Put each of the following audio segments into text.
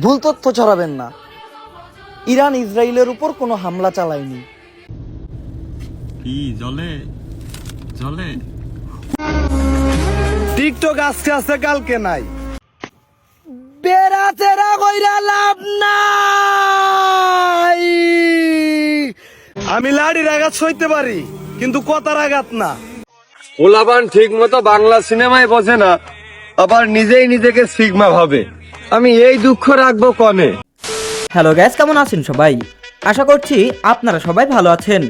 ভুল তথ্য ছড়াবেন না। ইরান ইসরায়েলের উপর কোনো হামলা চালায়নি। কি জলে জলে টিকটক আজকে আছে কালকে নাই। বেড়া তেরা কইরা লাভ নাই। আমি লাড়ির আঘাত সইতে পারি, কিন্তু কথার আঘাত না। ওলাবান ঠিক মতো বাংলা সিনেমায় বোঝে না, আবার নিজেই নিজেকে সিগমা ভাবে। আমি এই দুঃখ রাখবো কনে। হ্যালো গ্যাস, কেমন আছেন সবাই? আশা করছি আপনারা সবাই ভালো আছেন।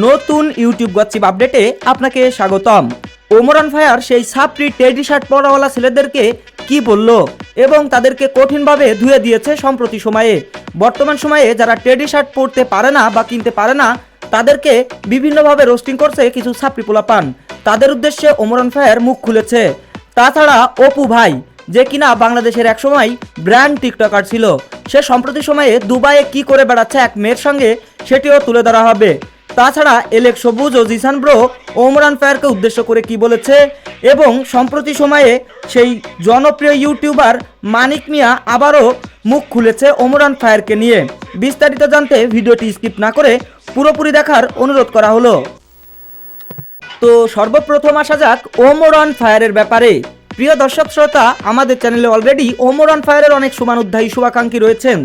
নতুন ইউটিউব গসিপ আপডেটে আপনাকে স্বাগতম। ওমরান ফায়ার সেই ছাপড়ি টেডি শার্ট পরাওয়ালা ছেলেদেরকে কি বলল এবং তাদেরকে কঠিনভাবে ধুয়ে দিয়েছে সম্প্রতি সময়ে। বর্তমান সময়ে যারা টেডি শার্ট পরতে পারে না বা কিনতে পারে না, তাদেরকে বিভিন্নভাবে রোস্টিং করছে কিছু ছাপড়ি পোলাপান। তাদের উদ্দেশ্যে ওমরান ফায়ার মুখ খুলেছে। তাছাড়া অপু ভাই, যে কিনা বাংলাদেশের একসময় ব্র্যান্ড টিকটকার ছিল, সে সম্প্রতি সময়ে দুবাইয়ে কি করে বেড়াচ্ছে এক মেয়ের সঙ্গে, সেটিও তুলে ধরা হবে। তাছাড়া এলেক্স সবুজ ও জিসান ব্রো ওমরান ফায়ারকে উদ্দেশ্য করে কি বলেছে এবং সম্প্রতি সময়ে সেই জনপ্রিয় ইউটিউবার মানিক মিয়া আবারও মুখ খুলেছে ওমরান ফায়ারকে নিয়ে। বিস্তারিত জানতে ভিডিওটি স্কিপ না করে পুরোপুরি দেখার অনুরোধ করা হলো। তো সর্বপ্রথম আসা যাক ওমরান ফায়ারের ব্যাপারে। প্রিয় দর্শক শ্রোতা, আমাদের চ্যানেলে অলরেডি ওমরান ফায়ারের অনেক সুমানুধ্যায়ী শুভাকাঙ্ক্ষী রয়েছেন।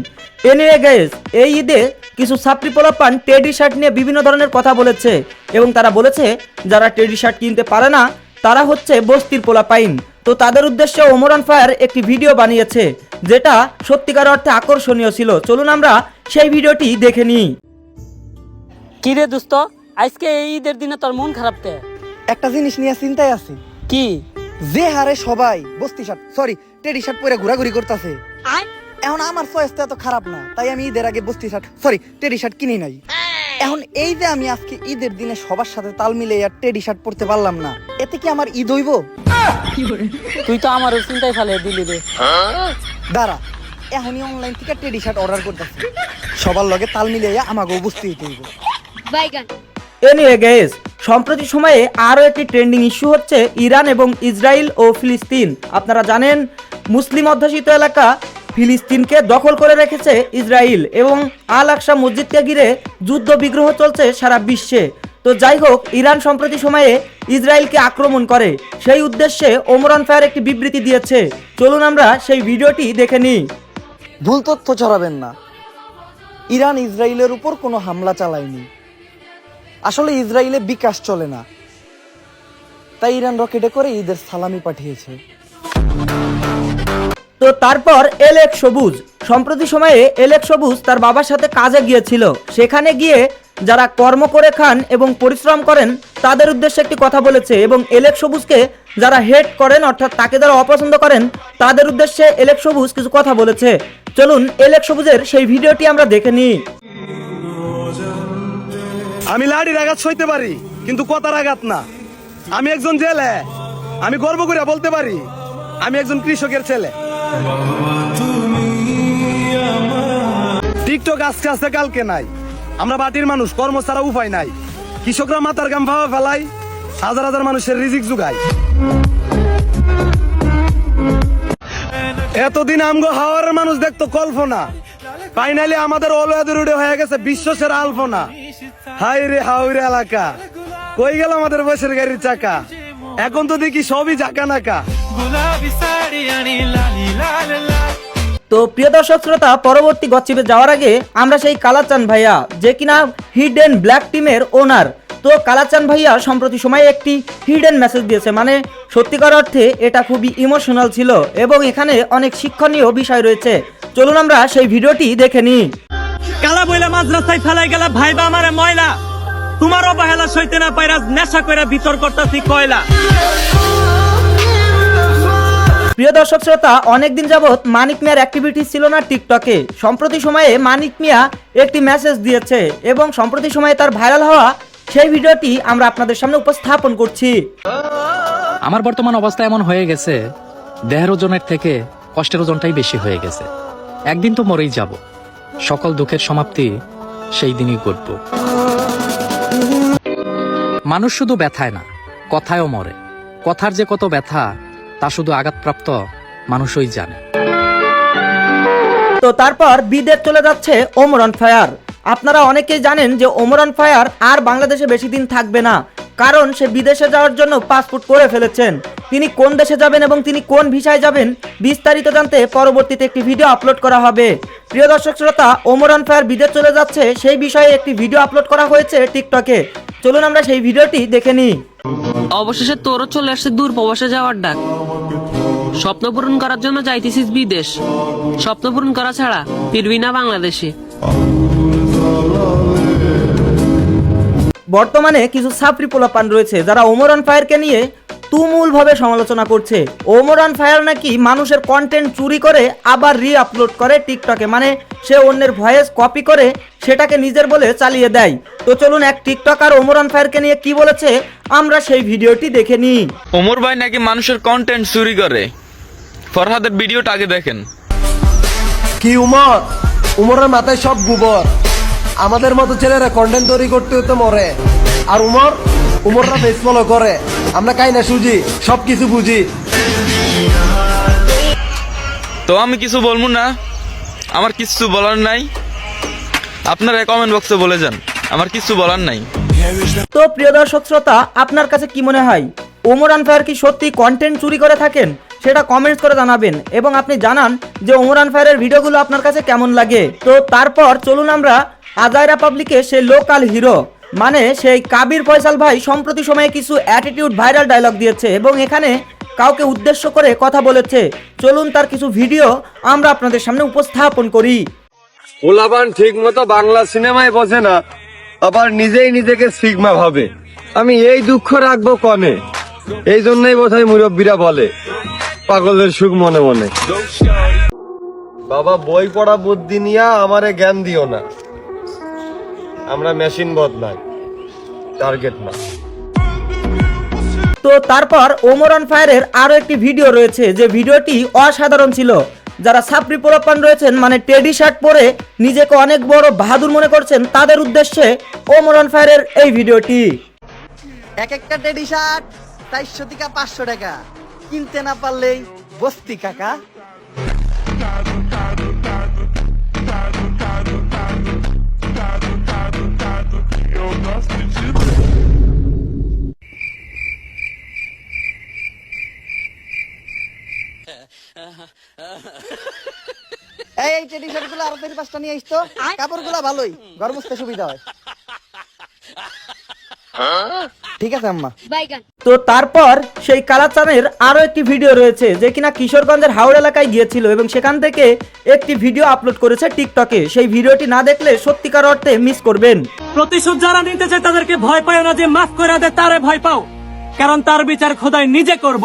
এনিওয়ে গাইস, এই ঈদে কিছু ছাত্রী পোলাপান টেডি শার্ট নিয়ে বিভিন্ন ধরনের কথা বলেছে এবং তারা বলেছে যারা টেডি শার্ট কিনতে পারে না তারা হচ্ছে বস্তির পোলাপাইন। তো তাদের উদ্দেশ্যে ওমরান ফায়ার একটি ভিডিও বানিয়েছে, যেটা সত্যিকার অর্থে আকর্ষণীয় ছিল। চলুন আমরা সেই ভিডিওটি দেখে নিই। কি রে দোস্ত, আজকে এই ঈদের দিনে তোর মন খারাপ কে? একটা জিনিস নিয়ে চিন্তায় আছি। কি? যে হারে সবাই বস্তি শার্ট টেডি শার্ট পরে ঘোরাঘুরি করতেছে, এখন আমার চয়েসটা এত খারাপ না, তাই আমি ঈদের আগে বস্তি শার্ট টেডি শার্ট কিনি নাই। এখন এই যে আমি আজকে ঈদের দিনে সবার সাথে তাল মিলে আর টেডি শার্ট পরতে পারলাম না, এতে কি আমার ঈদ হইব? তুই তো আমার চিন্তায় ফেলে দিলি রে। দাঁড়া, এখনই অনলাইন থেকে টেডি শার্ট অর্ডার করতেছি, সবার লগে তাল মিলে আমাকেও বুঝতে হইতে হইব। এনিওয়ে গাইস, সম্প্রতি সময়ে আরও একটি ট্রেন্ডিং ইস্যু হচ্ছে ইরান এবং ইসরায়েল ও ফিলিস্তিন। আপনারা জানেন মুসলিম অধ্যুষিত এলাকা ফিলিস্তিনকে দখল করে রেখেছে ইসরায়েল এবং আল আকসা মসজিদকে ঘিরে যুদ্ধ বিগ্রহ চলছে সারা বিশ্বে। তো যাই হোক, ইরান সম্প্রতি সময়ে ইসরায়েলকে আক্রমণ করে, সেই উদ্দেশ্যে ওমরান ফায়ার একটি বিবৃতি দিয়েছে। চলুন আমরা সেই ভিডিওটি দেখে নিই। ভুল তথ্য ছড়াবেন না। ইরান ইসরায়েলের উপর কোনো হামলা চালায়নি। আসলে ইসরায়েলে বিকাশ চলে না, তাই ইরান রকেটে করে ঈদের সালামি পাঠিয়েছে। তো তারপর এলেক্স সবুজ, সম্প্রতি সময়ে এলেক্স সবুজ তার বাবার সাথে কাজে গিয়েছিল। সেখানে গিয়ে যারা কর্ম করে খান এবং পরিশ্রম করেন তাদের উদ্দেশ্যে একটি কথা বলেছে এবং এলেক্স সবুজকে যারা হেট করেন, অর্থাৎ তাকে যারা অপছন্দ করেন, তাদের উদ্দেশ্যে এলেক্স সবুজ কিছু কথা বলেছে। চলুন এলেক্স সবুজের সেই ভিডিওটি আমরা দেখে নিই। আমি লাড়ির আঘাত সইতে পারি, কিন্তু কথার আঘাত না। আমি একজন জেলে, আমি গর্ব করে বলতে পারি আমি একজন কৃষকের ছেলে। টিকটক আজকে আছে কালকে নাই। আমরা বাটির মানুষ, কর্ম ছাড়া উপায় নাই। কৃষকরা মাথার গাম ভাবা ফেলাই, হাজার হাজার মানুষের রিজিক জুগায়। এতদিন আমগো হাওয়ার মানুষ দেখতো কল্পনা, ফাইনালি আমাদের অলওয়েদুরুডে হয়ে গেছে বিশ্ব সেরা আলপনা। হাই রে হাওড়ে এলাকা, কই গেল আমাদের বসের গাড়ির চাকা? এখন তো দেখি সবই ঝাঁকা নাকা। তো প্রিয় দর্শক শ্রোতা, পরবর্তী গসিপে যাওয়ার আগে আমরা সেই কালাচান ভাইয়া, যে কিনা হিডেন ব্ল্যাক টিমের ওনার, তো কালাচান ভাইয়া সম্প্রতি সময়ে একটি হিডেন মেসেজ দিয়েছে। মানে সত্যিকার অর্থে এটা খুবই ইমোশনাল ছিল এবং এখানে অনেক শিক্ষণীয় বিষয় রয়েছে। চলুন আমরা সেই ভিডিওটি দেখে নিই। কালা বইলা মাঝ রাস্তায় ফেলাই গেলা ভাইবা আমারে ময়লা, তোমার অবহেলা সইতে না পাইরা নেশা কইরা ভিতর করতাছি কয়লা। প্রিয় দর্শক শ্রোতা, অনেকদিন যাবৎ মানিক মিয়ার অ্যাক্টিভিটি ছিল না টিকটকে। সম্প্রতি সময়ে মানিক মিয়া একটি মেসেজ দিয়েছে এবং সম্প্রতি সময়ে তার ভাইরাল হওয়া সেই ভিডিওটি আমরা আপনাদের সামনে উপস্থাপন করছি। আমার বর্তমান অবস্থা এমন হয়ে গেছে, দেহের ওজনের থেকে কষ্টের ওজনটাই বেশি হয়ে গেছে। একদিন তো মরেই যাব, সকল দুঃখের সমাপ্তি সেই দিনই ঘটব। মানুষ শুধু ব্যথায় না, কথায়ও মরে। কথার যে কত ব্যথা তা শুধু আঘাতপ্রাপ্ত মানুষই জানে। তো তারপর বিদেশ চলে যাচ্ছে ওমরান ফায়ার। আপনারা অনেকেই জানেন যে ওমরান ফায়ার আর বাংলাদেশে বেশি দিন থাকবে না, কারণ সে বিদেশে যাওয়ার জন্য পাসপোর্ট করে ফেলেছেন। তিনি কোন দেশে যাবেন এবং তিনি কোন ভিসায় যাবেন বিস্তারিত জানতে পরবর্তীতে একটি ভিডিও আপলোড করা হবে। প্রিয় দর্শক শ্রোতা, ওমরান ফায়ার বিদেশ চলে যাচ্ছে সেই বিষয়ে একটি ভিডিও আপলোড করা হয়েছে টিকটকে। চলুন আমরা সেই ভিডিওটি দেখে নিই। অবশেষে তোরও চলে আসছে দূর প্রবাসে যাওয়ার ডাক। স্বপ্ন পূরণ করার জন্য যাইতেছিস বিদেশ, স্বপ্ন পূরণ করা ছাড়া ফিরবি না বাংলাদেশে। বর্তমানে কিছু সাপরি পোলাপান রয়েছে যারা ওমরান ফায়ারকে নিয়ে তুমুলভাবে সমালোচনা করছে। ওমরান ফায়ার নাকি মানুষের কন্টেন্ট চুরি করে আবার রি আপলোড করে টিকটকে, মানে সে অন্যের ভয়েস কপি করে সেটাকে নিজের বলে চালিয়ে দেয়। তো চলুন এক টিকটকার ওমরান ফায়ারকে নিয়ে কি বলেছে আমরা সেই ভিডিওটি দেখে নিই। ওমর ভাই নাকি মানুষের কন্টেন্ট চুরি করে, ফরহাদের ভিডিওটা আগে দেখেন। কি উমরের মাথায় সব গোবর। আমাদের মতো ছেলেরা কন্টেন্ট তৈরি করতে হতে মরে, আর উমররা ফেস ফলো করে। আমরা কাই না সুজি, সবকিছু বুঝি। তো আমি কিছু বলবো না, আমার কিছু বলার নাই। আপনারা কমেন্ট বক্সে বলে যান, আমার কিছু বলার নাই। তো প্রিয় দর্শক শ্রোতা, আপনার কাছে কি মনে হয় ওমরান ফায়ার কি সত্যি কন্টেন্ট চুরি করে থাকেন? সেটা কমেন্টস করে জানাবেন এবং আপনি জানান যে ওমরান ফায়ারের ভিডিওগুলো আপনার কাছে কেমন লাগে। তো তারপর চলুন আমরা আজাইরা পাবলিকে সে লোকাল হিরো মানে সেই কাবির ফয়সাল ভাই সম্প্রতি সময়ে কিছু অ্যাটিটিউড ভাইরাল ডায়লগ দিয়েছে এবং এখানে কাউকে উদ্দেশ্য করে কথা বলেছে। চলুন তার কিছু ভিডিও আমরা আপনাদের সামনে উপস্থাপন করি। পোলাপান ঠিক মতো বাংলা সিনেমায় বোঝে না, আবার নিজেই নিজেকে সিগমা ভাবে। আমি এই দুঃখ রাখবো কনে, এই জন্যই বোধহয় মুরব্বীরা বলে পাগলের সুখ মনে মনে। বাবা বই পড়া বুদ্ধি নিয়া আমারে জ্ঞান দিও না, আমরা মেশিন বদলাই, টার্গেট না। তো তারপর ওমরান ফায়ারের আরো একটি ভিডিও রয়েছে যে ভিডিওটি অসাধারণ ছিল। যারা সাপরি পোলাপান রয়েছেন মানে টেডি শার্ট পরে নিজেকে অনেক বড় বাহাদুর মনে করছেন তাদের উদ্দেশ্যে ওমরান ফায়ারের এই ভিডিওটি। এক একটা টেডি শার্ট 400 থেকে 500 টাকা, কিনতে না পারলেই বস্তি কাকা। এই টেডি শার্ট গুলো আরো 4-5টা নিয়ে আসতো, কাপড় গুলা ভালোই, ঘর মুছতে সুবিধা হয়। ঠিক আছে আম্মা। তো তারপর সেই কালাচানের আরো একটি ভিডিও রয়েছে যে কিনা কিশোরগঞ্জের হাওড় এলাকায় গিয়েছিল এবং সেখান থেকে একটি ভিডিও আপলোড করেছে টিকটকে। সেই ভিডিওটি না দেখলে সত্যিকার অর্থে মিস করবেন। প্রতিশোধ যারা নিতে চায় তাদেরকে ভয় পায় না যে মাফ করে দে, তারে ভয় পাও, কারণ তার বিচার খোদাই নিজে করব।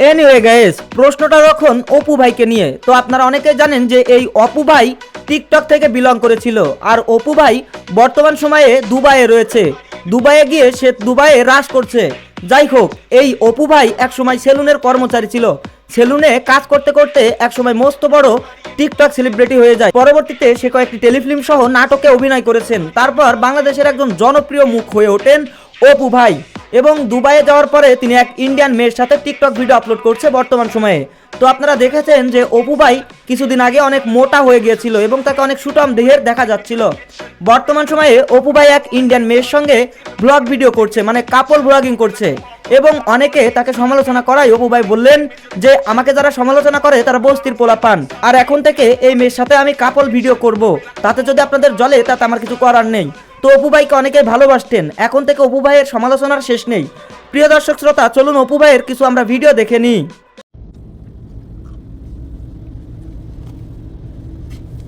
এনিওয়ে গাইস, প্রশ্নটা যখন অপু ভাইকে নিয়ে, তো আপনারা অনেকেই জানেন যে এই অপু ভাই টিকটক থেকে বিলং করেছিল আর অপু ভাই বর্তমান সময়ে দুবাইয়ে রয়েছে। দুবাইয়ে গিয়ে সে দুবাইয়ে রাজ করছে। যাই হোক, এই অপু ভাই একসময় সেলুনের কর্মচারী ছিল। সেলুনে কাজ করতে করতে একসময় মস্ত বড় টিকটক সেলিব্রিটি হয়ে যায়। পরবর্তীতে সে কয়েকটি টেলিফিল্ম সহ নাটকে অভিনয় করেছেন। তারপর বাংলাদেশের একজন জনপ্রিয় মুখ হয়ে ওঠেন অপু ভাই এবং দুবাইয়ে যাওয়ার পরে তিনি এক ইন্ডিয়ান মেয়ের সাথে টিকটক ভিডিও আপলোড করছে বর্তমান সময়ে। তো আপনারা দেখেছেন যে অপু ভাই কিছুদিন আগে অনেক মোটা হয়ে গিয়েছিল এবং তাকে অনেক সুঠাম দেহের দেখা যাচ্ছিল। বর্তমান সময়ে অপু ভাই এক ইন্ডিয়ান মেয়ের সঙ্গে ব্লগ ভিডিও করছে, মানে কাপল ব্লগিং করছে এবং অনেকে তাকে সমালোচনা করায় অপু ভাই বললেন যে আমাকে যারা সমালোচনা করে তারা বস্তির পোলাপান, আর এখন থেকে এই মেয়ের সাথে আমি কাপল ভিডিও করব, তাতে যদি আপনাদের জ্বলে তাতে আমার কিছু করার নেই। তো অপু ভাইকে অনেকে ভালোবাসতেন, এখন থেকে অপু ভাইয়ের সমালোচনার শেষ নেই। প্রিয় দর্শক শ্রোতা, চলুন অপু ভাইয়ের কিছু আমরা ভিডিও দেখে নিই।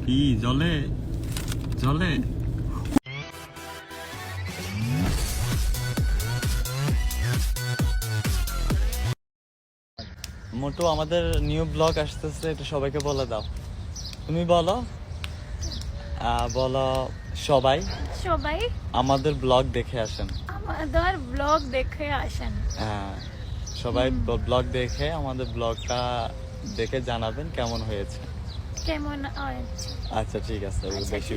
কি জলে জলে মোটু আমাদের নিউ ব্লগ আসতেছে, এটা সবাইকে বলে দাও। তুমি বলো, বলো সবাই সবাই আমাদের ব্লগ দেখে আসেন। আমাদের ব্লগ দেখে আসেন। হ্যাঁ, সবাই ব্লগ দেখে আমাদের ব্লগটা দেখে জানাবেন কেমন হয়েছে। কেমন হয়েছে? আচ্ছা ঠিক আছে, বেশি।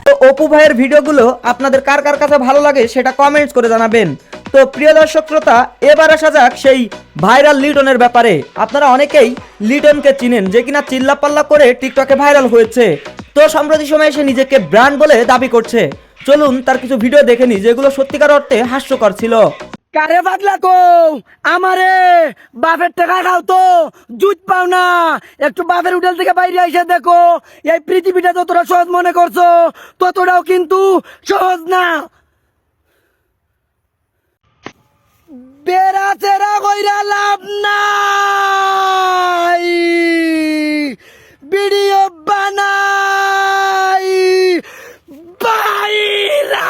তো অপু ভাইয়ের ভিডিওগুলো আপনাদের কার কার কাছে ভালো লাগে সেটা কমেন্টস করে জানাবেন। তো প্রিয় দর্শক শ্রোতা, এবার আসা যাক সেই ভাইরাল লিটনের ব্যাপারে। আপনারা অনেকেই লিটনকে চিনেন, যে কিনা চিল্লাপাল্লা করে টিকটকে ভাইরাল হয়েছে। তো সম্প্রতি সময়ে সে নিজেকে ব্র্যান্ড বলে দাবি করছে। চলুন তার কিছু ভিডিও দেখে নি, যেগুলো সত্যিকার অর্থে হাস্যকর ছিল। কারে পাগলা কো আমারে বাপের টাকা খাও তো জুত পাও না, একটু বাপের হোটেল থেকে বাইরে এসে দেখো এই পৃথিবীটা যতটা সহজ মনে করছো ততটাও কিন্তু সহজ না। বেড়া চেরা কইরা লাভ নাই, ভিডিও বানাই বাইরা।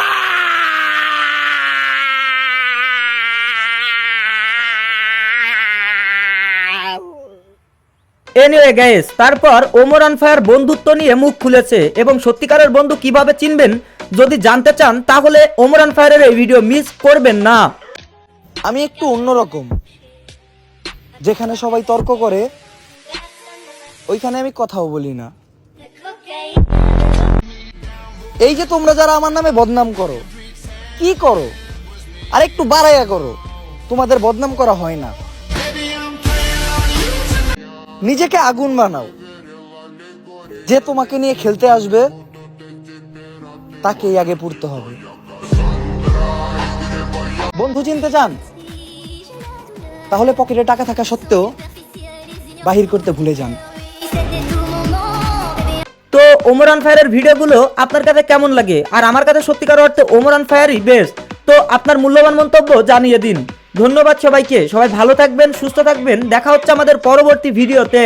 এনিওয়ে গাইস, তারপর ওমর অন ফায়ার বন্ধুত্ব নিয়ে মুখ খুলেছে, এবং সত্যিকারের বন্ধু কিভাবে চিনবেন যদি জানতে চান তাহলে ওমর অন ফায়ারের এই ভিডিও মিস করবেন না। আমি একটু অন্যরকম, যেখানে সবাই তর্ক করে ওইখানে আমি কথাও বলি না। এই যে তোমরা যারা আমার নামে বদনাম করো, কি করো আর একটু বাড়াইয়া করো, তোমাদের বদনাম করা হয় না। নিজেকে আগুন বানাও, যে তোমাকে নিয়ে খেলতে আসবে তাকেই আগে পুড়তে হবে। বন্ধু চিনতে চান? তাহলে পকেটে টাকা থাকা সত্ত্বেও বাহির করতে ভুলে যান। তো ওমর অন ফায়ারের ভিডিওগুলো আপনার কাছে কেমন লাগে? আর আমার কাছে সত্যিকার অর্থে ওমর অন ফায়ারই বেস্ট। তো আপনার মূল্যবান মন্তব্য জানিয়ে দিন। ধন্যবাদ সবাইকে, সবাই ভালো থাকবেন, সুস্থ থাকবেন, দেখা হচ্ছে আমাদের পরবর্তী ভিডিওতে।